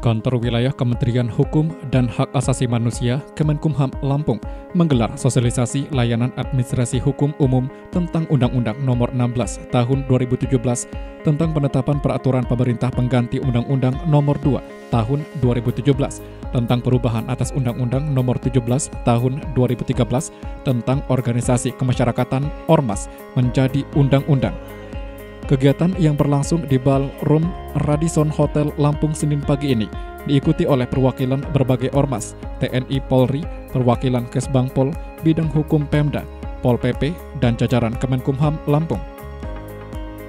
Kantor Wilayah Kementerian Hukum dan Hak Asasi Manusia Kemenkumham Lampung menggelar sosialisasi layanan administrasi hukum umum tentang Undang-Undang Nomor 16 Tahun 2017 tentang penetapan peraturan pemerintah pengganti Undang-Undang Nomor 2 Tahun 2017 tentang perubahan atas Undang-Undang Nomor 17 Tahun 2013 tentang organisasi kemasyarakatan Ormas menjadi undang-undang. Kegiatan yang berlangsung di Ballroom Radisson Hotel Lampung Senin pagi ini diikuti oleh perwakilan berbagai ormas, TNI Polri, perwakilan Kesbangpol, bidang hukum Pemda, Pol PP, dan jajaran Kemenkumham Lampung.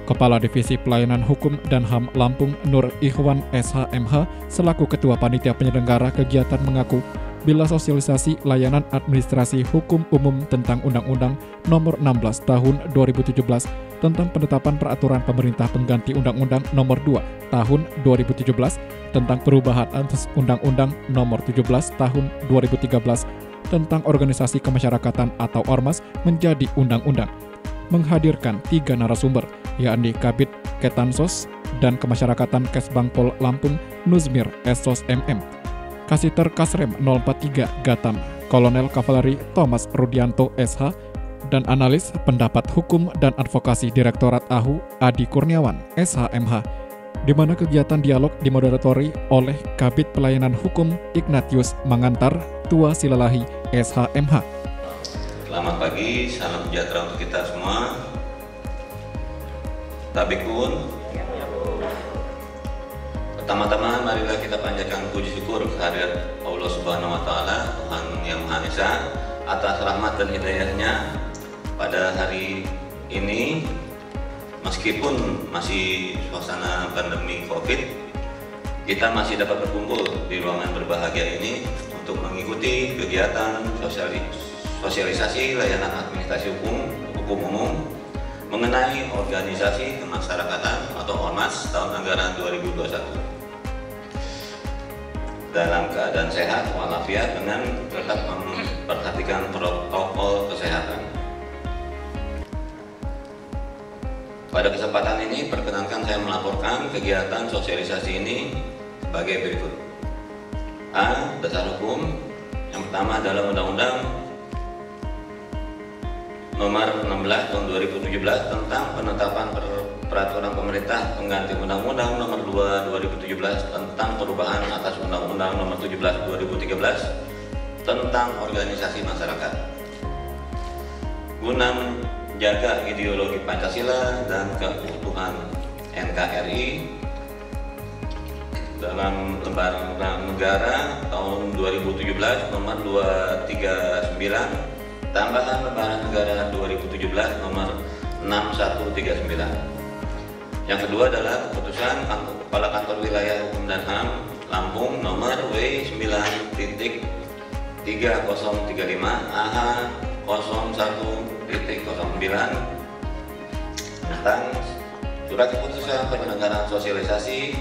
Kepala Divisi Pelayanan Hukum dan HAM Lampung Nur Ikhwan SHMH selaku Ketua Panitia Penyelenggara kegiatan mengaku bila sosialisasi layanan administrasi hukum umum tentang Undang-Undang Nomor 16 Tahun 2017 tentang penetapan peraturan pemerintah pengganti Undang-Undang Nomor 2 Tahun 2017 tentang perubahan atas Undang-Undang Nomor 17 Tahun 2013 tentang organisasi kemasyarakatan atau Ormas menjadi undang-undang, menghadirkan 3 narasumber, yakni Kabid Ketansos dan Kemasyarakatan Kesbangpol Lampung Nuzmir Esos MM, Kasiter Kasrem 043 Gatam Kolonel Kavaleri Thomas Rudianto SH, dan analis pendapat hukum dan advokasi Direktorat AHU Adi Kurniawan SHMH, di mana kegiatan dialog dimoderatori oleh Kabid Pelayanan Hukum Ignatius Mangantar Tua Silalahi SHMH. Selamat pagi, salam sejahtera untuk kita semua. Tabikun. Pertama-tama marilah kita panjatkan puji syukur kehadirat Allah Subhanahu wa taala, Tuhan yang Maha Esa, atas rahmat dan hidayahnya pada hari ini. Meskipun masih suasana pandemi Covid, kita masih dapat berkumpul di ruangan berbahagia ini untuk mengikuti kegiatan sosialisasi layanan administrasi hukum umum mengenai organisasi kemasyarakatan atau Ormas tahun anggaran 2021 dalam keadaan sehat walafiat dengan tetap memperhatikan protokol kesehatan. Pada kesempatan ini perkenankan saya melaporkan kegiatan sosialisasi ini sebagai berikut. A. Dasar hukum. Yang pertama adalah Undang-Undang Nomor 16 Tahun 2017 tentang penetapan peraturan pemerintah pengganti Undang-Undang Nomor 2 2017 tentang perubahan atas Undang-Undang Nomor 17 2013 tentang organisasi masyarakat. Guna menjaga ideologi Pancasila dan keutuhan NKRI dalam Lembaran Negara tahun 2017 Nomor 239 tambahan Lembaran Negara 2017 Nomor 6139. Yang kedua adalah keputusan Kepala Kantor Wilayah Hukum dan HAM Lampung Nomor W9.3035 AH 01.09 tentang surat keputusan penyelenggaraan sosialisasi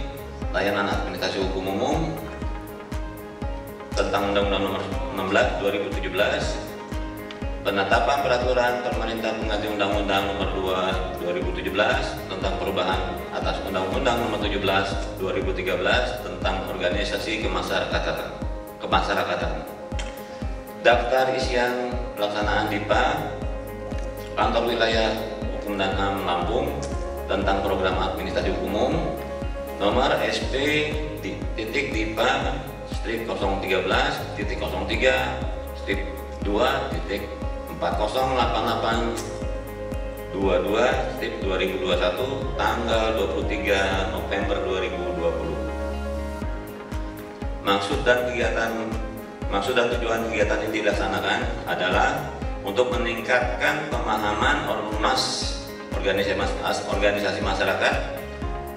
layanan administrasi hukum umum tentang Undang-Undang Nomor 16 2017 penetapan peraturan pemerintah pengganti Undang-Undang Nomor 2 2017 tentang perubahan atas Undang-Undang Nomor 17 2013 tentang organisasi kemasyarakatan. Daftar isian pelaksanaan DIPA Kantor Wilayah Hukum dan HAM Lampung tentang program administrasi umum nomor SP.DIPA/013/408822/2021 tanggal 23 November 2020. Maksud dan tujuan kegiatan ini dilaksanakan adalah untuk meningkatkan pemahaman ormas organisasi masyarakat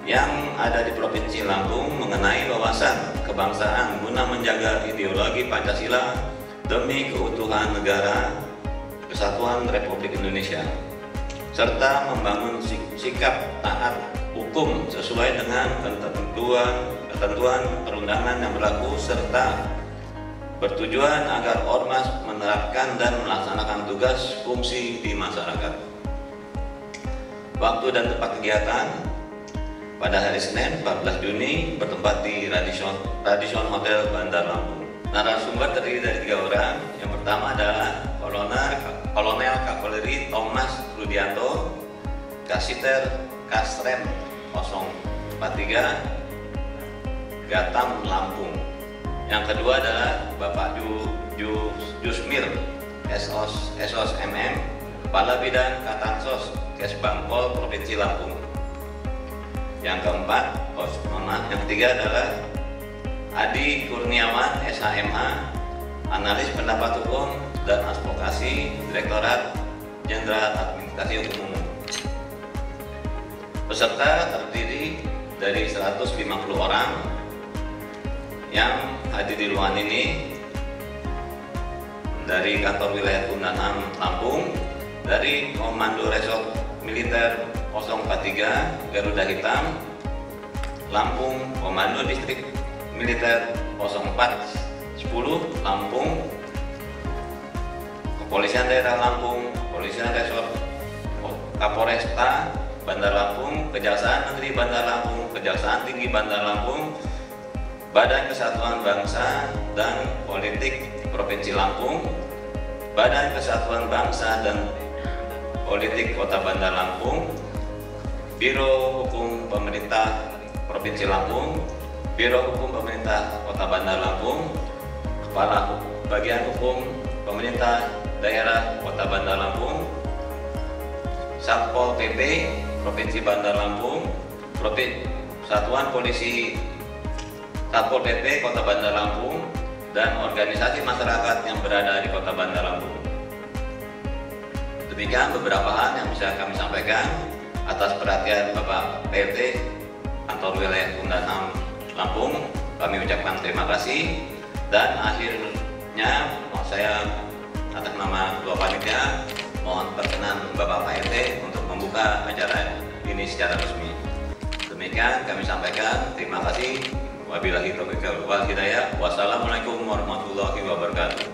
yang ada di Provinsi Lampung mengenai wawasan kebangsaan guna menjaga ideologi Pancasila demi keutuhan negara Kesatuan Republik Indonesia, serta membangun sikap taat hukum sesuai dengan ketentuan perundangan yang berlaku, serta bertujuan agar ormas menerapkan dan melaksanakan tugas fungsi di masyarakat. Waktu dan tempat kegiatan pada hari Senin 14 Juni bertempat di Radisson Hotel Bandar Lampung. Narasumber terdiri dari 3 orang. Yang pertama adalah Kolonel Kavaleri Thomas Rudianto, Kasiter Kasrem 043 Gatam Lampung. Yang kedua adalah Bapak Jusmir SOS MM, Kepala Bidang Katansos Kesbangpol Provinsi Lampung. Yang keempat, yang ketiga adalah Adi Kurniawan SHMA, Analis Pendapat Hukum dan Advokasi, Direktorat Jenderal Administrasi Hukum Umum. Peserta terdiri dari 150 orang yang hadir di ruangan ini dari Kantor Wilayah Hukum dan HAM Lampung, dari Komando Resort Militer 043 Garuda Hitam Lampung, Komando Distrik Militer 0410 Lampung, Kepolisian Daerah Lampung, Kepolisian Resort Kapolresta Bandar Lampung, Kejaksaan Negeri Bandar Lampung, Kejaksaan Tinggi Bandar Lampung, Badan Kesatuan Bangsa dan Politik Provinsi Lampung, Badan Kesatuan Bangsa dan Politik Kota Bandar Lampung, Biro Hukum Pemerintah Provinsi Lampung, Biro Hukum Pemerintah Kota Bandar Lampung, Kepala Bagian Hukum Pemerintah Daerah Kota Bandar Lampung, Satpol PP Provinsi Bandar Lampung, Satuan Polisi Satpol PP Kota Bandar Lampung, dan organisasi masyarakat yang berada di Kota Bandar Lampung. Demikian beberapa hal yang bisa kami sampaikan atas perhatian Bapak PLT Kantor Wilayah Hukum dan HAM Lampung. Kami ucapkan terima kasih, dan akhirnya saya atas nama dua panitia mohon perkenan Bapak PLT untuk membuka acara ini secara resmi. Demikian kami sampaikan. Terima kasih. Wabillahi taufiq wal hidayah. Wassalamualaikum warahmatullahi wabarakatuh.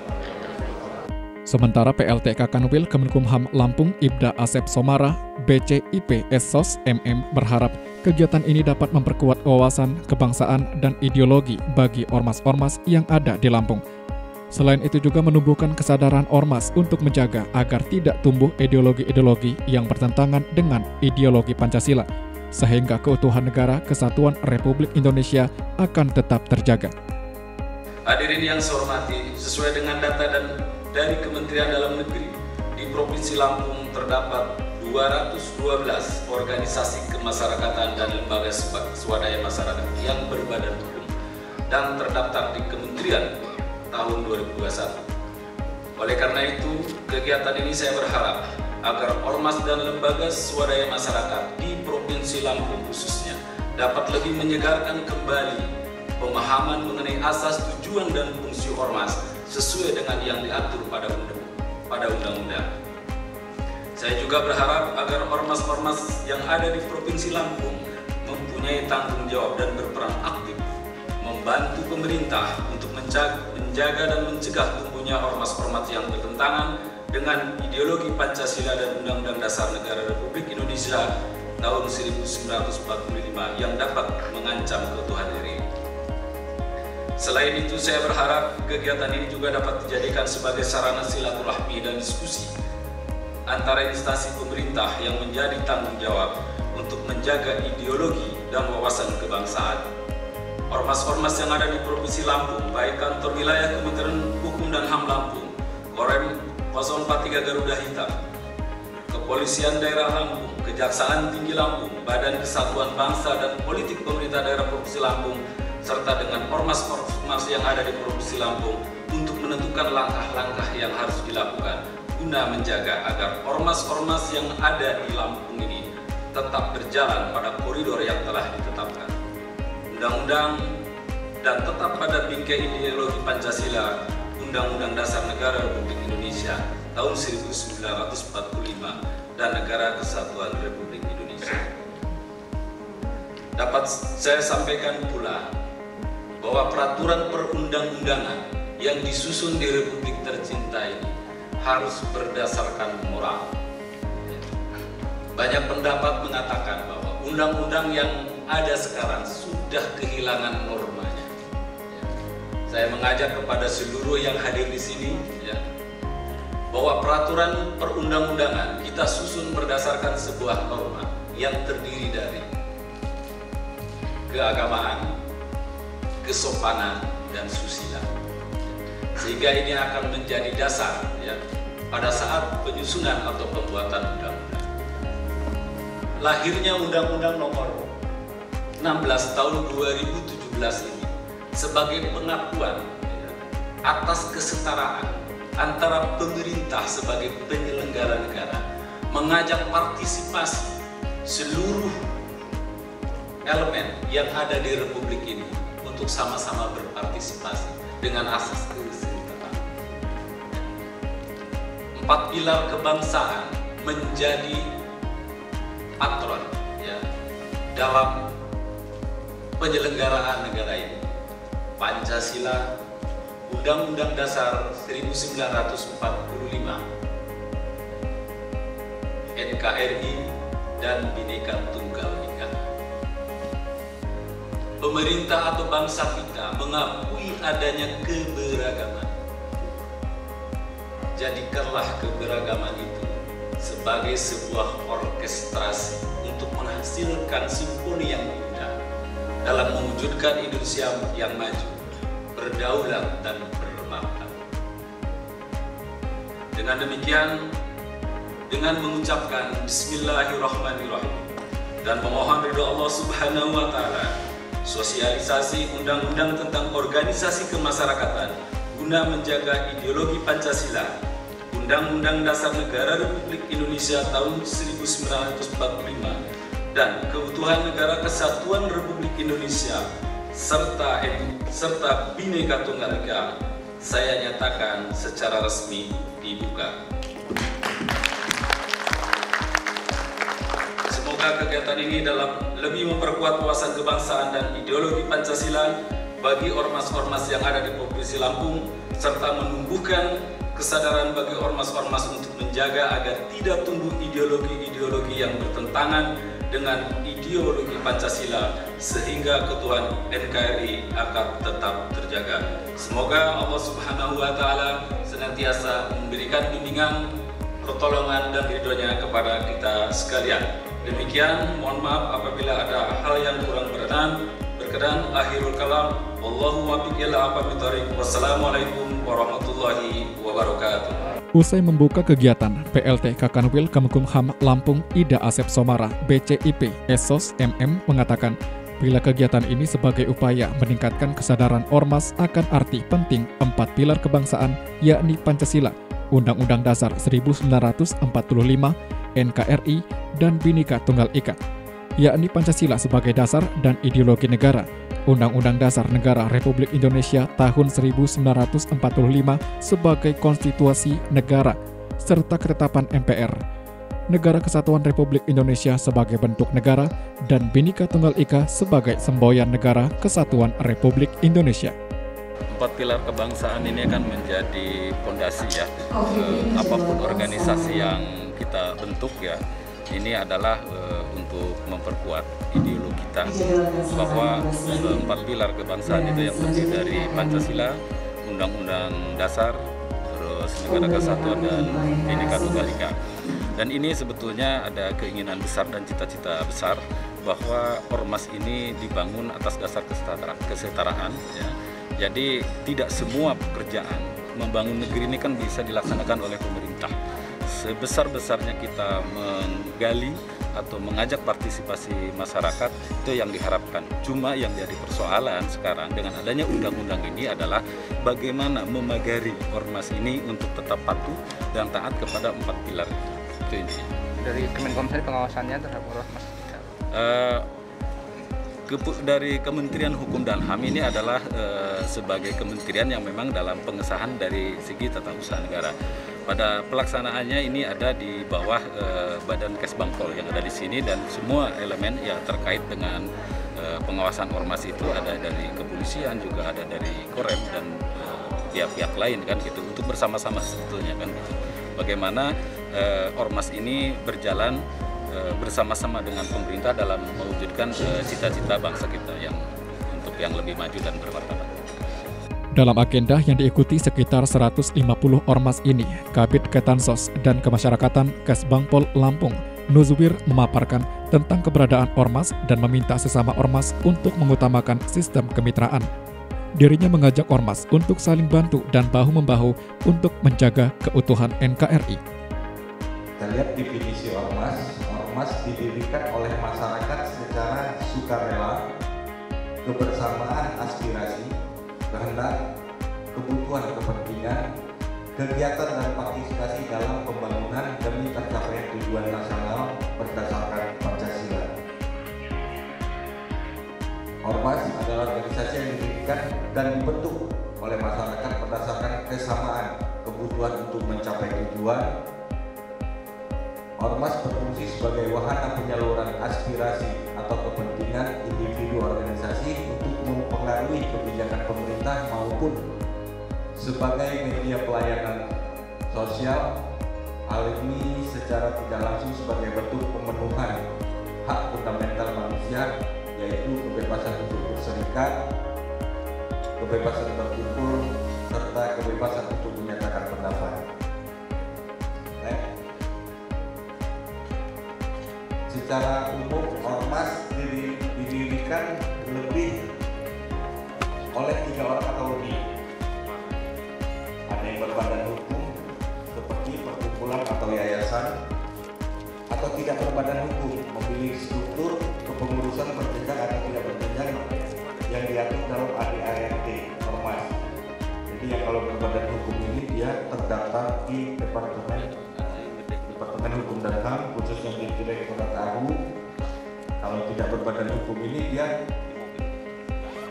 Sementara PLT Kakanwil Kemenkumham Lampung Ibda Asep Somara, BCIP SOS MM berharap kegiatan ini dapat memperkuat wawasan kebangsaan dan ideologi bagi ormas-ormas yang ada di Lampung. Selain itu juga menumbuhkan kesadaran ormas untuk menjaga agar tidak tumbuh ideologi-ideologi yang bertentangan dengan ideologi Pancasila, sehingga keutuhan negara kesatuan Republik Indonesia akan tetap terjaga. Hadirin yang saya hormati, sesuai dengan data dari Kementerian Dalam Negeri, di Provinsi Lampung terdapat 212 organisasi kemasyarakatan dan lembaga swadaya masyarakat yang berbadan hukum dan terdaftar di Kementerian tahun 2021. Oleh karena itu, kegiatan ini saya berharap agar ormas dan lembaga swadaya masyarakat di Provinsi Lampung khususnya dapat lebih menyegarkan kembali pemahaman mengenai asas, tujuan, dan fungsi ormas sesuai dengan yang diatur pada undang-undang. Saya juga berharap agar ormas-ormas yang ada di Provinsi Lampung mempunyai tanggung jawab dan berperan aktif membantu pemerintah untuk menjaga dan mencegah tumbuhnya ormas-ormas yang bertentangan dengan ideologi Pancasila dan Undang-Undang Dasar Negara Republik Indonesia tahun 1945 yang dapat mengancam keutuhan negeri. Selain itu, saya berharap kegiatan ini juga dapat dijadikan sebagai sarana silaturahmi dan diskusi antara instansi pemerintah yang menjadi tanggung jawab untuk menjaga ideologi dan wawasan kebangsaan. Ormas-ormas yang ada di Provinsi Lampung, baik Kantor Wilayah Kementerian Hukum dan HAM Lampung, Korem 043 Garuda Hitam, Kepolisian Daerah Lampung, Kejaksaan Tinggi Lampung, Badan Kesatuan Bangsa dan Politik Pemerintah Daerah Provinsi Lampung, serta dengan ormas-ormas yang ada di Provinsi Lampung untuk menentukan langkah-langkah yang harus dilakukan guna menjaga agar ormas-ormas yang ada di Lampung ini tetap berjalan pada koridor yang telah ditetapkan undang-undang dan tetap pada bingkai ideologi Pancasila, Undang-Undang Dasar Negara Republik Indonesia tahun 1945 dan Negara Kesatuan Republik Indonesia. Dapat saya sampaikan pula bahwa peraturan perundang-undangan yang disusun di Republik tercinta ini harus berdasarkan moral. Banyak pendapat mengatakan bahwa undang-undang yang ada sekarang sudah kehilangan normanya. Saya mengajak kepada seluruh yang hadir di sini bahwa peraturan perundang-undangan kita susun berdasarkan sebuah norma yang terdiri dari keagamaan, kesopanan, dan susila. Sehingga ini akan menjadi dasar pada saat penyusunan atau pembuatan undang-undang. Lahirnya Undang-Undang Nomor 16 Tahun 2017 ini sebagai pengakuan atas kesetaraan antara pemerintah sebagai penyelenggara negara, mengajak partisipasi seluruh elemen yang ada di Republik ini untuk sama-sama berpartisipasi dengan asas kesetaraan. 4 pilar kebangsaan menjadi patron dalam penyelenggaraan negara ini. Pancasila, Undang-Undang Dasar 1945, NKRI, dan Bhinneka Tunggal Ika. Pemerintah atau bangsa kita mengakui adanya keberagaman. Jadikanlah keberagaman itu sebagai sebuah orkestrasi untuk menghasilkan simfoni yang indah dalam mewujudkan Indonesia yang maju, berdaulat, dan bermartabat. Dengan demikian, dengan mengucapkan Bismillahirrahmanirrahim dan memohon ridho Allah Subhanahu wa Ta'ala, sosialisasi undang-undang tentang organisasi kemasyarakatan guna menjaga ideologi Pancasila, Undang-Undang Dasar Negara Republik Indonesia tahun 1945 dan Keutuhan Negara Kesatuan Republik Indonesia serta Bhinneka Tunggal Ika, saya nyatakan secara resmi dibuka. Semoga kegiatan ini dalam lebih memperkuat wawasan kebangsaan dan ideologi Pancasila bagi ormas-ormas yang ada di Provinsi Lampung, serta menumbuhkan kesadaran bagi ormas-ormas untuk menjaga agar tidak tumbuh ideologi-ideologi yang bertentangan dengan ideologi Pancasila, sehingga keutuhan NKRI akan tetap terjaga. Semoga Allah Subhanahu wa Ta'ala senantiasa memberikan bimbingan, pertolongan, dan ridhonya kepada kita sekalian. Demikian, mohon maaf apabila ada hal yang kurang berkenan. Akhirul kalam, wallahu muwaffiq ila aqwamit thoriq. Wassalamualaikum warahmatullahi wabarakatuh. Usai membuka kegiatan, PLT Kakanwil Kemenkumham Lampung Ida Asep Somara, BCIP, Esos MM mengatakan, bila kegiatan ini sebagai upaya meningkatkan kesadaran ormas akan arti penting 4 pilar kebangsaan, yakni Pancasila, Undang-Undang Dasar 1945, NKRI, dan Bhinneka Tunggal Ika, yakni Pancasila sebagai dasar dan ideologi negara, Undang-Undang Dasar Negara Republik Indonesia tahun 1945 sebagai konstitusi negara, serta ketetapan MPR, Negara Kesatuan Republik Indonesia sebagai bentuk negara, dan Bhinneka Tunggal Ika sebagai semboyan Negara Kesatuan Republik Indonesia. 4 pilar kebangsaan ini akan menjadi fondasi apapun organisasi yang kita bentuk ini adalah untuk memperkuat ideologi kita bahwa 4 pilar kebangsaan itu yang terdiri dari Pancasila, Undang-Undang Dasar, terus Negara Kesatuan, dan Bhinneka Tunggal Ika. Dan ini sebetulnya ada keinginan besar dan cita-cita besar bahwa ormas ini dibangun atas dasar kesetaraan. Jadi tidak semua pekerjaan membangun negeri ini kan bisa dilaksanakan oleh pemerintah. Sebesar-besarnya kita menggali atau mengajak partisipasi masyarakat, itu yang diharapkan. Cuma yang jadi persoalan sekarang dengan adanya undang-undang ini adalah bagaimana memagari ormas ini untuk tetap patuh dan taat kepada 4 pilar itu intinya. Dari Kemenkom sendiri pengawasannya terhadap ormas dari Kementerian Hukum dan HAM ini adalah sebagai kementerian yang memang dalam pengesahan dari segi tata usaha negara. Pada pelaksanaannya ini ada di bawah Badan Kesbangpol yang ada di sini, dan semua elemen yang terkait dengan pengawasan ormas itu ada dari kepolisian, juga ada dari Korem dan pihak-pihak lain kan gitu, untuk bersama-sama sebetulnya kan gitu. Bagaimana ormas ini berjalan bersama-sama dengan pemerintah dalam mewujudkan cita-cita bangsa kita untuk yang lebih maju dan bermartabat. Dalam agenda yang diikuti sekitar 150 ormas ini, Kabid Ketansos dan Kemasyarakatan Kesbangpol Lampung, Nuzwir, memaparkan tentang keberadaan ormas dan meminta sesama ormas untuk mengutamakan sistem kemitraan. Dirinya mengajak ormas untuk saling bantu dan bahu-membahu untuk menjaga keutuhan NKRI. Kita lihat definisi ormas. Ormas didirikan oleh masyarakat secara sukarela, kebersamaan aspirasi, kehendak, kebutuhan, kepentingan, kegiatan dan partisipasi dalam pembangunan demi tercapaian tujuan nasional berdasarkan Pancasila. Ormas adalah organisasi yang didirikan dan dibentuk oleh masyarakat berdasarkan kesamaan kebutuhan untuk mencapai tujuan. Ormas berfungsi sebagai wahana penyaluran aspirasi atau kepentingan individu organisasi untuk mempengaruhi kebijakan pemerintah maupun sebagai media pelayanan sosial. Hal ini secara tidak langsung sebagai bentuk pemenuhan hak fundamental manusia, yaitu kebebasan untuk berserikat, kebebasan berkumpul, serta kebebasan untuk menyatakan pendapat. Secara umum, ormas didirikan lebih oleh 3 orang atau lebih. Ada yang berbadan hukum seperti perkumpulan atau yayasan, atau tidak berbadan hukum, memiliki struktur kepengurusan berjenjang atau tidak berjenjang yang diatur dalam ADART ormas. Jadi yang kalau berbadan hukum ini dia terdaftar di Departemen Hukum dan HAM, khususnya di Direktorat AHU. Kalau tidak berbadan hukum ini dia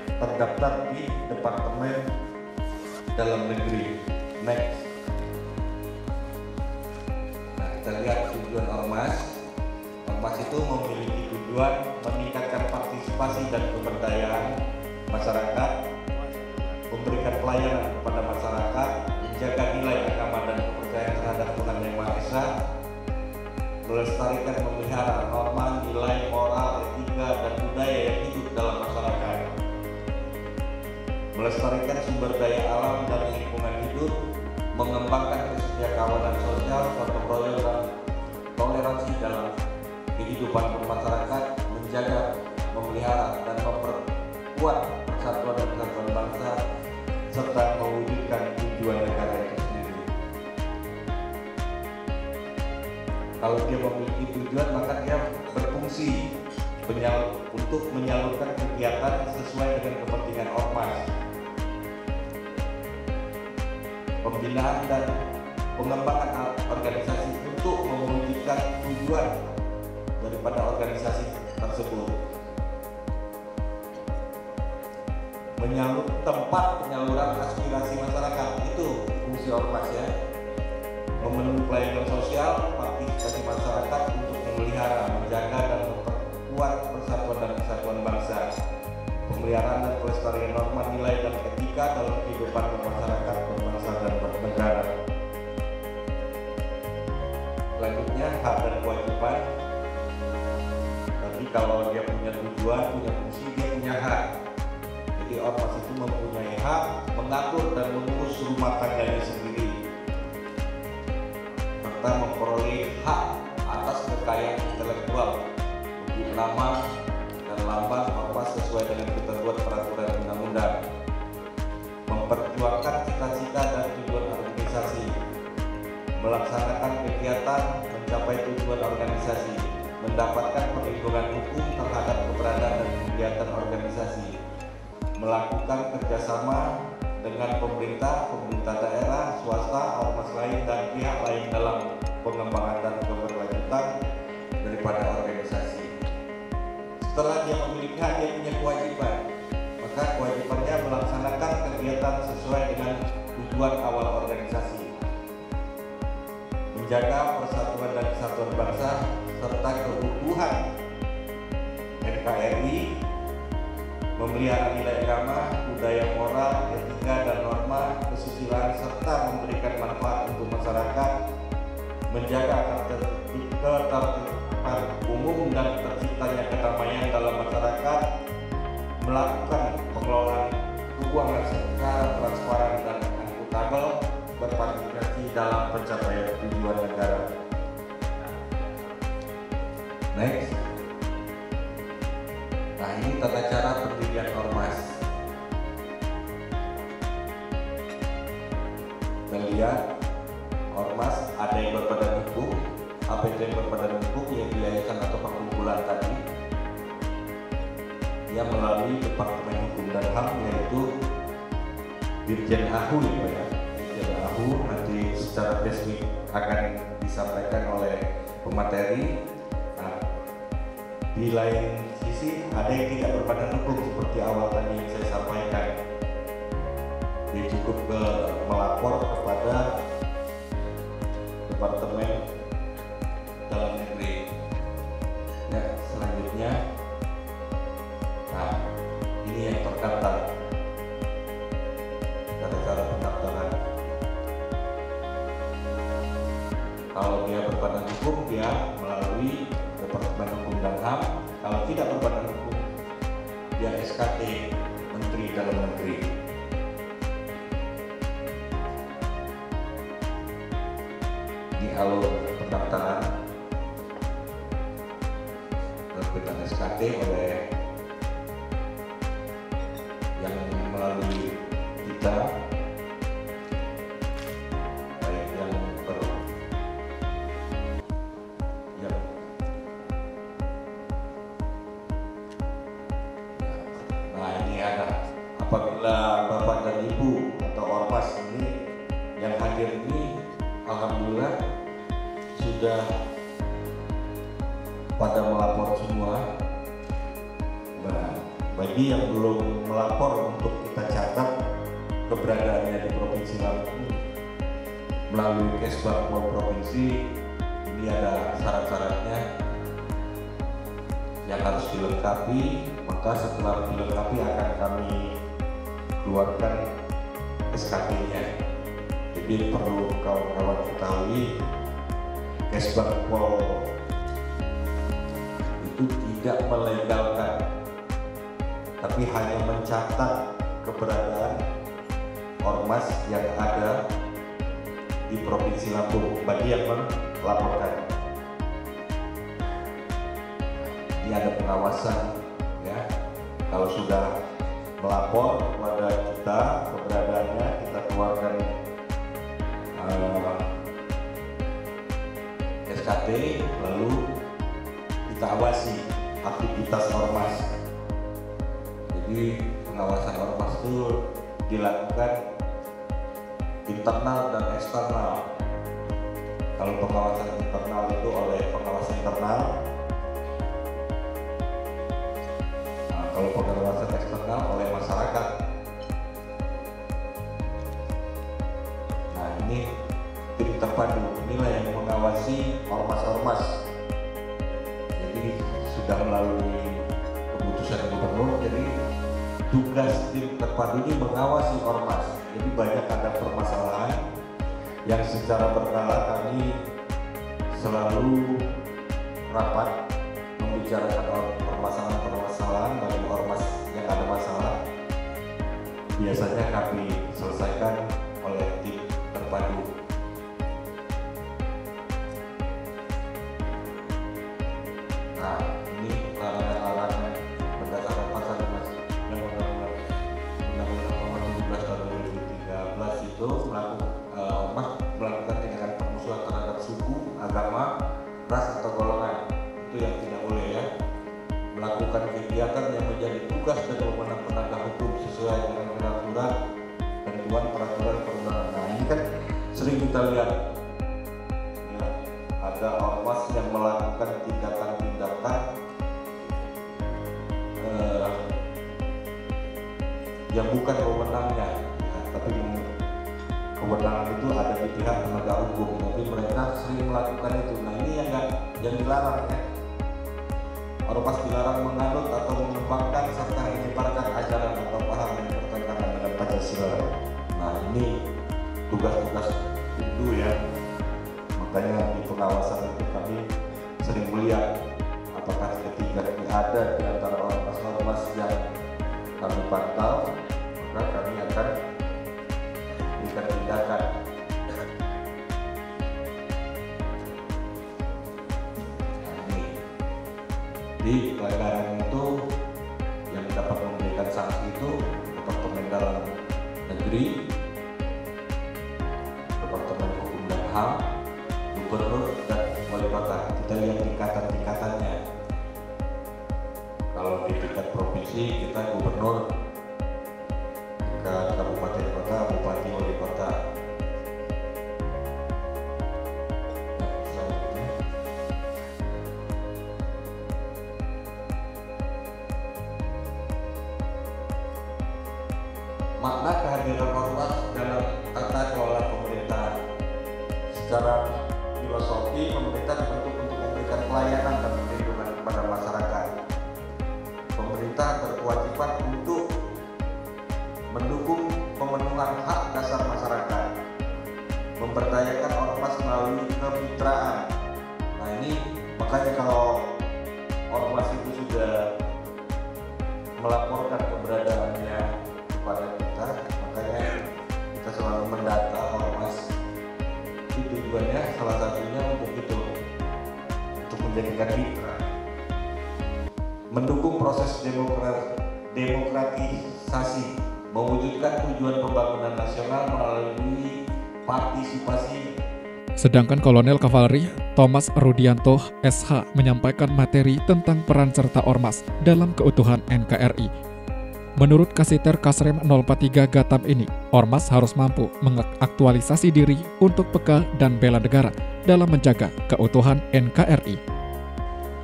terdaftar di Departemen Dalam Negeri. Next. Nah, kita lihat tujuan ormas. Ormas itu memiliki tujuan meningkatkan partisipasi dan pemberdayaan masyarakat, memberikan pelayanan kepada masyarakat, menjaga nilai agama dan kepercayaan terhadap Tuhan Yang Maha Esa, melestarikan, memelihara norma, nilai, moral, etika, dan budaya yang hidup dalam masyarakat, melestarikan sumber daya alam dan lingkungan hidup, mengembangkan kesetiakawanan sosial, gotong royong dan toleransi dalam kehidupan bermasyarakat, menjaga, memelihara, dan memperkuat persatuan dan kesatuan bangsa, serta mewujudkan tujuan negara itu sendiri. Kalau dia memiliki tujuan, maka dia berfungsi untuk menyalurkan kegiatan sesuai dengan kepentingan ormas. Pembinaan dan pengembangan organisasi untuk mewujudkan tujuan daripada organisasi tersebut. Tempat penyaluran aspirasi masyarakat, itu fungsi ormas ya. Memenuhi pelayanan sosial, partisipasi masyarakat untuk memelihara, menjaga dan memperkuat persatuan dan kesatuan bangsa, pemeliharaan dan pelestarian norma, nilai dan etika dalam kehidupan bermasyarakat, berbangsa dan bernegara. Selanjutnya, hak dan kewajiban. Tapi kalau dia punya tujuan, punya fungsi, dia punya hak. Jadi ormas itu mempunyai hak mengatur dan mengurus rumah tangganya sendiri, serta memperoleh hak atas kekayaan intelektual untuk nama dan lambang ormas sesuai dengan ketentuan peraturan undang-undang, memperjuangkan cita-cita dan tujuan organisasi, melaksanakan kegiatan mencapai tujuan organisasi, mendapatkan perlindungan hukum terhadap keberadaan dan kegiatan organisasi, melakukan kerjasama dengan pemerintah daerah, swasta, ormas lain, dan pihak lain dalam pengembangan dan keberlanjutan daripada organisasi. Setelah dia memiliki hak, dia punya kewajiban. Maka kewajibannya melaksanakan kegiatan sesuai dengan tujuan awal organisasi, menjaga persatuan dan kesatuan bangsa serta keutuhan NKRI, memelihara nilai agama, budaya moral, etika dan norma, kesusilaan, serta memberikan manfaat untuk masyarakat, menjaga ketertiban umum dan terciptanya kedamaian dalam masyarakat, melakukan pengelolaan keuangan secara transparan dan akuntabel, berpartisipasi dalam pencapaian tujuan negara. Next. Nah, ini tata cara pendirian ormas. Dan lihat, ormas ada yang berbadan hukum, APT yang berbadan hukum, yang yayasan atau perkumpulan tadi, yang melalui Departemen Hukum dan HAM, yaitu Dirjen AHU ya, Dirjen AHU nanti secara resmi akan disampaikan oleh pemateri. Nah, di lain sisi ada yang tidak berbadan hukum seperti awal tadi yang saya sampaikan. Dia cukup melapor kepada Departemen Dalam Negeri. Ya, selanjutnya, nah ini yang terdaftar. Cara pendaftaran. Kalau dia berbadan hukum, dia melalui Departemen Hukum dan HAM. Kalau tidak berbadan hukum, dia SKT Menteri Dalam Negeri. Di alur pendaftaran terbitkan SKT oleh yang melalui kita, baik yang nah ini ada, apabila Bapak dan Ibu atau ormas ini yang hadir ini alhamdulillah sudah pada melapor semua. Nah, bagi yang belum melapor, untuk kita catat keberadaannya di Provinsi Lampung melalui Kesbangpol Provinsi. Ini ada syarat-syaratnya yang harus dilengkapi, maka setelah dilengkapi akan kami keluarkan SKT-nya. Jadi perlu kawan-kawan ketahui, Kesbangpol itu tidak melegalkan, tapi hanya mencatat keberadaan ormas yang ada di Provinsi Lampung bagi yang melaporkan. Ini ada pengawasan ya. Kalau sudah melapor kepada kita keberadaannya, kita keluarkan SKT, lalu kita awasi aktivitas ormas. Jadi pengawasan ormas itu dilakukan internal dan eksternal. Kalau pengawasan internal itu oleh pengawas internal, nah, kalau pengawasan eksternal oleh masyarakat. Nah, ini tim terpadu, inilah yang mengawasi ormas-ormas. Jadi sudah melalui keputusan gubernur, jadi tugas tim terpadu ini mengawasi ormas. Jadi banyak ada permasalahan yang secara berkala kami selalu rapat membicarakan permasalahan-permasalahan bagi ormas yang ada masalah. Biasanya kami selesaikan oleh tim terpadu. Nah, ini larangan-larangan berdasarkan pasal Undang-Undang Nomor 17 Tahun 2013 itu melakukan tindakan permusuhan terhadap suku, agama, ras atau golongan. Itu yang tidak boleh ya. Melakukan kegiatan yang menjadi tugas dan wewenang penegak hukum sesuai dengan peraturan ketentuan peraturan perundangan. Nah, ini kan sering kita lihat ya, ada ormas yang melakukan tindakan-tindakan yang bukan wewenangnya ya, tapi kewenangan itu ada di pihak penegak hukum, tapi mereka sering melakukan itu. Nah, ini yang dilarang ya. Ormas dilarang menganut atau mengembangkan serta menyebarkan ajaran atau paham yang bertentangan dengan Pancasila. Nah, ini tugas-tugas itu ya. Makanya di pengawasan itu kami sering melihat ada di antara ormas-ormas yang kami pantau, maka kami akan berikan tindakan. Di pelanggaran itu yang dapat memberikan sanksi itu Departemen Dalam Negeri, Departemen Hukum dan HAM, Gubernur dan Wali Kota. Kita lihat tingkatan-tingkatannya. Kalau di tingkat provinsi kita gubernur, tingkat kabupaten kota, bupati, wali kota. Makna kehadiran ormas dalam tata kelola pemerintahan. Secara filosofi, pemerintah dibentuk untuk memberikan pelayanan dan perlindungan kepada masyarakat. Pemerintah berkewajiban untuk mendukung pemenuhan hak dasar masyarakat, memberdayakan ormas melalui kemitraan. Nah ini makanya kalau ormas itu sudah melaporkan keberadaannya kepada kita, makanya kita selalu mendata ormas. Itu tujuannya salah satunya untuk itu, untuk menjadikan mitra, mendukung proses demokratisasi, mewujudkan tujuan pembangunan nasional melalui partisipasi. Sedangkan Kolonel Kavaleri Thomas Rudianto SH menyampaikan materi tentang peran serta ormas dalam keutuhan NKRI. Menurut Kasiter Kasrem 043 Gatam ini, ormas harus mampu mengaktualisasi diri untuk peka dan bela negara dalam menjaga keutuhan NKRI.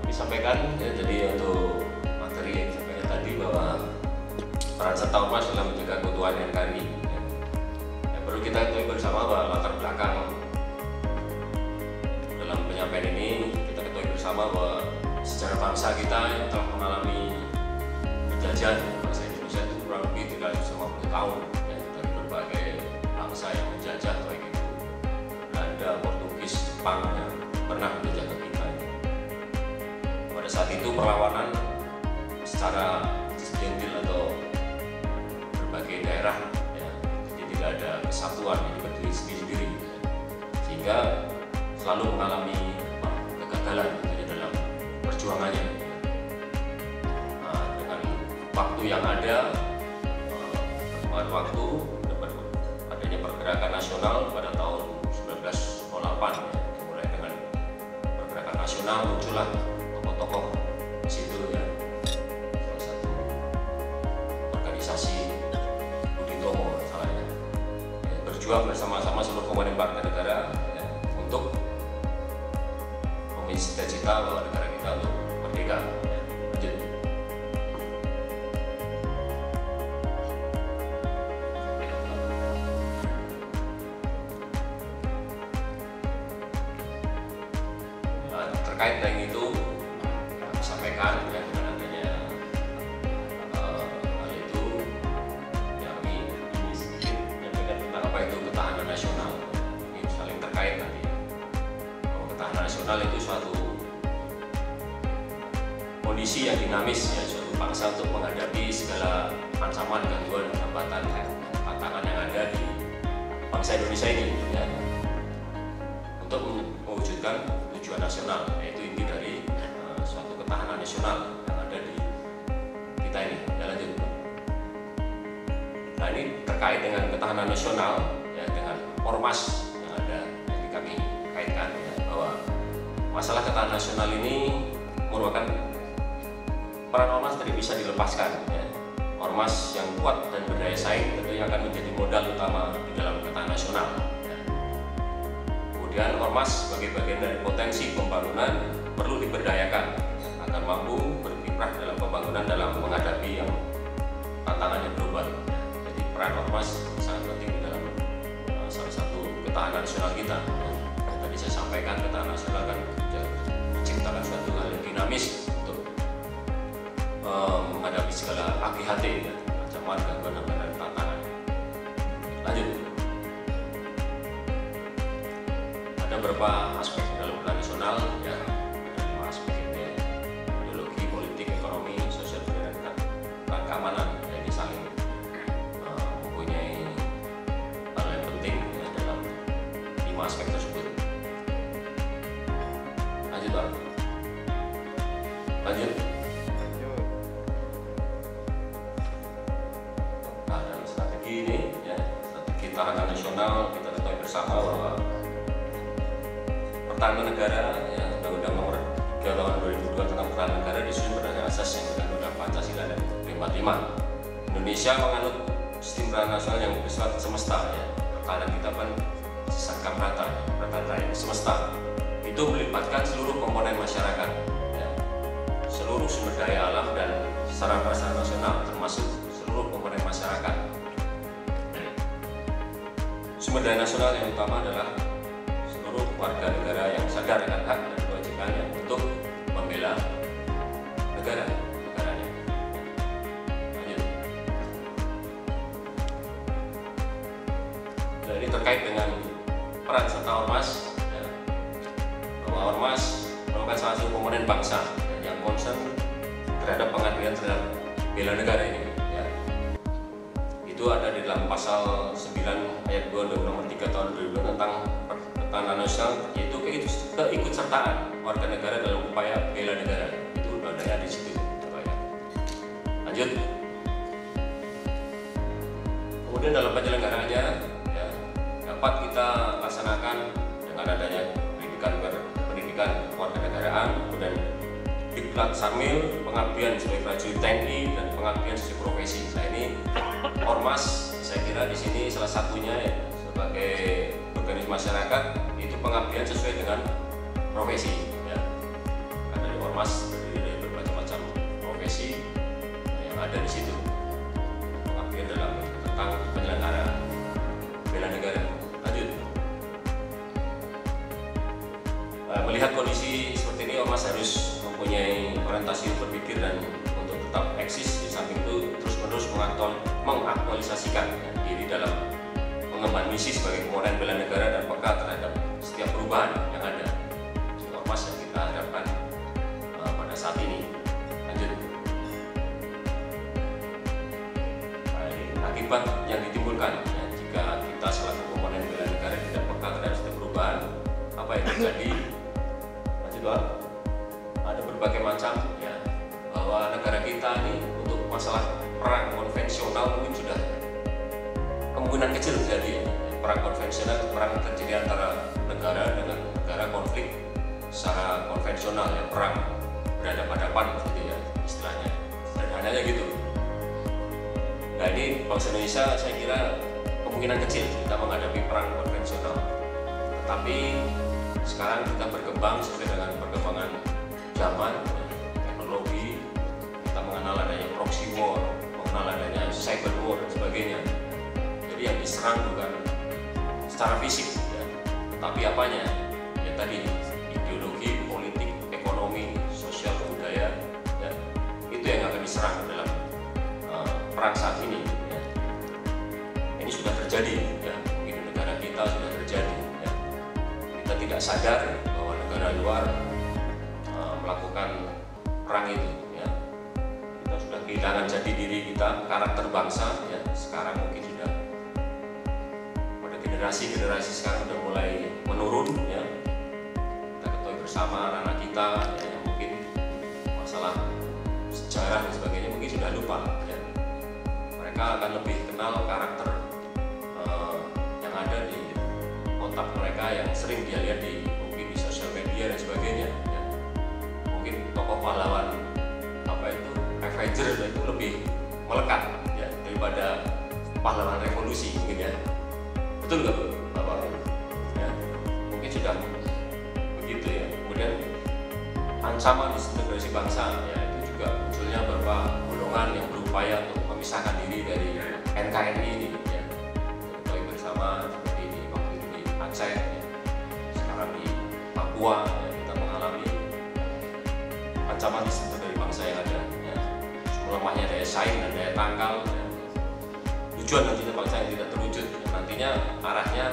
Disampaikan ya, jadi untuk materi yang disampaikan tadi bahwa peran serta ormas dalam menjaga keutuhan NKRI ya, perlu kita ketahui bersama bahwa latar belakang dalam penyampaian ini kita ketahui bersama bahwa sejarah bangsa kita yang telah mengalami penjajahan bangsa Indonesia itu kurang lebih 350 tahun ya, dari berbagai bangsa yang menjajah, baik itu Belanda, Portugis, Jepang yang pernah menjajah ke kita. Pada saat itu perlawanan secara disgentil atau berbagai daerah ya, jadi tidak ada kesatuan yang berdiri sendiri-sendiri ya, sehingga selalu mengalami kegagalan ya, dalam perjuangannya. Nah, dengan waktu yang ada, perkembangan waktu, adanya pergerakan nasional pada tahun 1908 ya, mulai dengan pergerakan nasional muncullah tokoh-tokoh di situ ya, salah satu organisasi Budi Tomo salahnya ya, berjuang bersama-sama seluruh komponen bangsa negara ya, untuk memiliki cita-cita bahwa negara kita untuk merdeka ya. Lanjut. Terkait dengan itu disampaikan ya, dengan adanya hal itu ya, kami ini sedikit menyampaikan tentang apa itu ketahanan nasional. Ini saling terkait tadi. Bahwa ketahanan nasional itu suatu kondisi yang dinamis ya, suatu bangsa untuk menghadapi segala ancaman, gangguan, hambatan, tantangan yang ada di bangsa Indonesia ini ya, untuk mewujudkan tujuan nasional, yaitu inti dari suatu ketahanan nasional yang ada di kita ini. Ya, lanjut. Nah ini terkait dengan ketahanan nasional ya, dengan ormas yang ada yang kami kaitkan ya, bahwa masalah ketahanan nasional ini merupakan peran ormas tidak bisa dilepaskan ya. Ormas yang kuat dan berdaya saing tentunya akan menjadi modal utama di dalam ketahanan nasional ya. Kemudian ormas sebagai bagian dari potensi pembangunan perlu diberdayakan agar mampu berkiprah dalam pembangunan dalam menghadapi yang tantangan yang global. Jadi peran ormas sangat penting di dalam salah satu ketahanan nasional kita. Yang tadi saya sampaikan, ketahanan nasional kan menciptakan suatu hal yang dinamis untuk menghadapi segala AGHT, ya, ancaman, gangguan, dan tantangan. Lanjut. Ada beberapa aspek dalam ketahanan nasional, ya, 5 aspek ini, ideologi, politik, ekonomi, nasional kita ketahui bersama bahwa pertahanan negara, ya, Undang-Undang Nomor 3 Tahun 2002 tentang pertahanan negara disusun berdasarkan asas yang berkandungan Pancasila dan 45. Indonesia menganut sistem pertahanan nasional yang bersifat semesta. Ya. Pertahanan kita kan sisahkan rata, pertahanan semesta. Itu melibatkan seluruh komponen masyarakat, ya. Seluruh sumber daya alam dan sarana prasarana nasional, termasuk seluruh komponen masyarakat. Sumber daya nasional yang utama adalah seluruh warga negara yang sadar akan hak dan kewajibannya untuk membela negaranya. Lanjut. Nah, ini terkait dengan peran serta ormas, ya, bahwa ormas merupakan salah satu komponen bangsa yang concern terhadap pengabdian terhadap bela negara ini. Ya. Itu ada di dalam pasal 9 ayat 2 Undang-Undang Nomor 3 Tahun 2002 tentang pertahanan nasional, yaitu keikutsertaan warga negara dalam upaya bela negara. Itu udah ada di situ. Lanjut. Kemudian dalam penyelenggaraannya, ya, dapat kita laksanakan dengan adanya pendidikan warganegaraan, kemudian diklat Sarmil, pengabdian sebagai prajurit TNI dan pengabdian sesuai profesi. Nah, ini ormas, saya kira di sini salah satunya, ya, sebagai organisasi masyarakat itu pengabdian sesuai dengan profesi, ya. Karena di ormas terdiri dari berbagai macam profesi yang ada di situ. Pengabdian tentang penyelenggaraan bela negara. Lanjut. Melihat kondisi seperti ini, ormas harus mempunyai orientasi berpikir dan untuk tetap eksis, di samping itu terus-menerus mengaktualisasikan, ya, diri dalam pengembangan misi sebagai komponen bela negara dan peka terhadap setiap perubahan yang ada di ormas yang kita harapkan pada saat ini. Lanjut. Akibat yang ditimbulkan, ya, jika kita selaku komponen bela negara tidak peka terhadap setiap perubahan, apa yang terjadi? Lanjut, Pak. Ada berbagai macam, ya, bahwa negara kita ini untuk masalah perang konvensional mungkin sudah kemungkinan kecil terjadi, ya. Perang konvensional, perang terjadi antara negara dengan negara, konflik secara konvensional, ya, perang berhadapan-hadapan gitu, ya, istilahnya sederhananya gitu. Nah, ini bangsa Indonesia saya kira kemungkinan kecil kita menghadapi perang konvensional, tetapi sekarang kita berkembang sesuai dengan perkembangan zaman, teknologi, kita mengenal adanya proxy war, mengenal adanya cyber war dan sebagainya. Jadi yang diserang bukan secara fisik, ya, tapi apanya? Ya tadi ideologi, politik, ekonomi, sosial, budaya, ya, itu yang akan diserang dalam perang saat ini. Ya. Ini sudah terjadi, ya, mungkin di negara kita sudah terjadi. Ya. Kita tidak sadar bahwa negara luar melakukan perang itu, ya. Kita sudah kehilangan jati diri kita, karakter bangsa, ya. Sekarang mungkin sudah pada generasi sekarang sudah mulai menurun, ya. Kita ketahui bersama anak-anak kita, ya, yang mungkin masalah sejarah dan sebagainya mungkin sudah lupa, ya. Mereka akan lebih kenal karakter yang ada di otak mereka yang sering dia lihat mungkin di sosial media dan sebagainya. Ya. Mungkin tokoh pahlawan apa itu Avenger itu lebih melekat, ya, daripada pahlawan revolusi mungkin, ya. Betul nggak, Bapak? Ya. Mungkin sudah begitu, ya. Kemudian ancaman disintegrasi bangsa, ya, itu juga munculnya beberapa golongan yang berupaya untuk memisahkan diri dari NKRI ini, ya. Kita bersama seperti di waktu itu di Aceh, ya. Sekarang di Papua, ya, kita mengalami ancaman dari bangsa yang ada, ya. Melemahnya daya saing dan daya tangkal, ya. Tujuan nantinya bangsa yang tidak terwujud, ya. Nantinya arahnya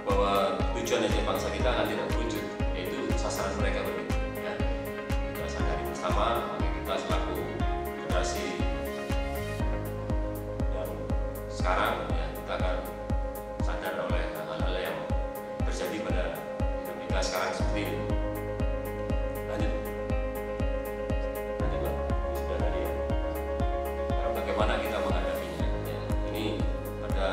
bahwa tujuan nantinya bangsa kita akan tidak terwujud, yaitu sasaran mereka begitu, ya. Kita sadari bersama, maka kita selaku generasi yang sekarang, ya, kita akan sadar oleh hal-hal yang terjadi pada kita sekarang seperti ini. Lanjut, Pak. Sudah tadi, ya. Sekarang bagaimana kita menghadapinya? Ya. Ini ada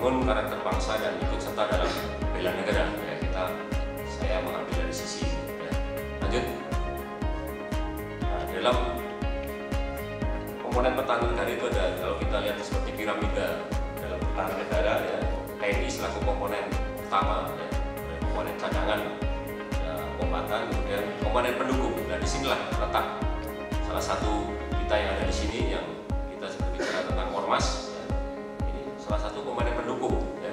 membangun karakter bangsa dan ikut serta dalam bela negara. Ya, saya mengambil dari sisi ini. Ya. Lanjut. Nah, dalam komponen pertahanan negara itu ada, kalau kita lihat seperti piramida dalam pertahanan negara, ya, TNI selaku komponen utama, ya, komponen cadangan, ya, kombatan, kemudian komponen pendukung. Dan disinilah letak salah satu kita yang ada di sini yang kita berbicara tentang ormas. Ya, ini salah satu komponen pendukung. Ya.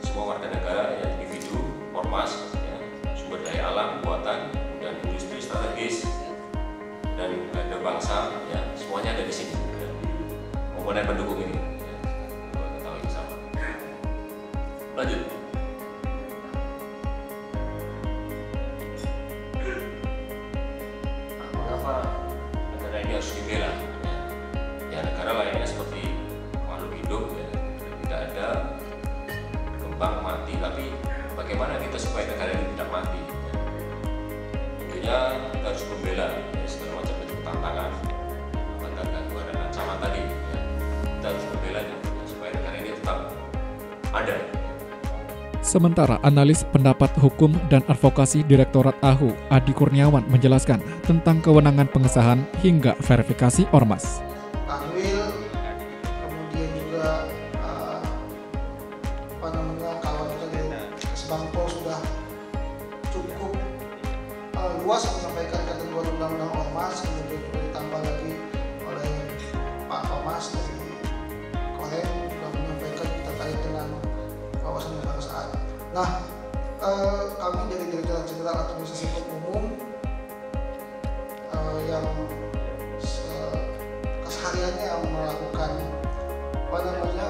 Semua warga negara, ya, individu, ormas, ya, sumber daya alam, buatan, dan industri strategis, dan ada bangsa, ya, semuanya ada di sini. Ya. Komponen pendukung ini, ya, ketahui bersama. Lanjut. Nah, mengapa negara ini harus dibela? Ya, negara lainnya seperti makhluk hidup, ya, tidak ada kembang mati, tapi bagaimana kita supaya negara ini tidak mati? Ya. Tentunya kita harus membela, ya, segala macam bentuk tantangan, hambatan, gangguan, dan ancaman tadi. Ya. Kita harus membela, ya, supaya negara ini tetap ada. Sementara analis pendapat hukum dan advokasi Direktorat AHU Adi Kurniawan menjelaskan tentang kewenangan pengesahan hingga verifikasi ormas. Kanwil, kemudian juga kalau kita dari Kesbangpol sudah cukup luas menyampaikan ketentuan undang-undang ormas, kemudian juga ditambah lagi oleh Pak Thomas dari Korem juga menyampaikan terkait dengan wawasan kebangsaan. Nah, kami dari Direktorat Jenderal Administrasi Hukum Umum yang kesehariannya melakukan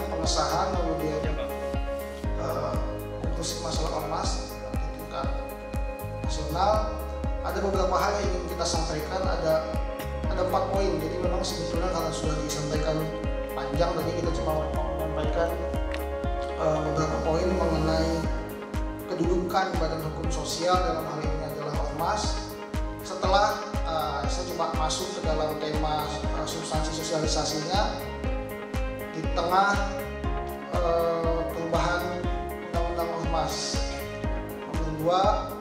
pengesahan, kemudian konklusi masalah ormas di tingkat nasional. Ada beberapa hal yang ingin kita sampaikan, ada 4 poin. Jadi memang sebetulnya karena sudah disampaikan panjang, tadi kita cuma menyampaikan beberapa poin mengenai kedudukan Badan Hukum Sosial dalam hal ini adalah ormas. Setelah saya coba masuk ke dalam tema substansi sosialisasinya di tengah perubahan Undang-Undang Ormas nomor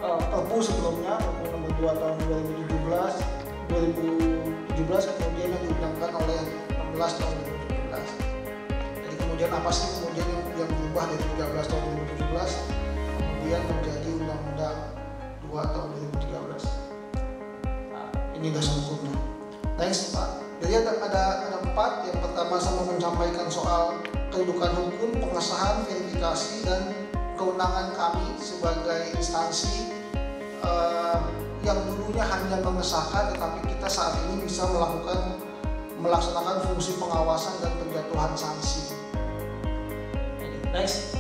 2, Perpu sebelumnya, Perpu nomor 2 tahun 2017, kemudian yang diundangkan oleh 16 tahun 2017. Jadi kemudian apa sih kemudian yang berubah dari 13 tahun 2017 kemudian menjadi Undang-Undang 2 tahun 2013. Nah, ini dasar hukumnya. Next, Pak. Jadi ada 4. Yang pertama saya menyampaikan soal kedudukan hukum, pengesahan, verifikasi, dan kewenangan kami sebagai instansi yang dulunya hanya mengesahkan, tetapi kita saat ini bisa melaksanakan fungsi pengawasan dan penjatuhan sanksi. Next,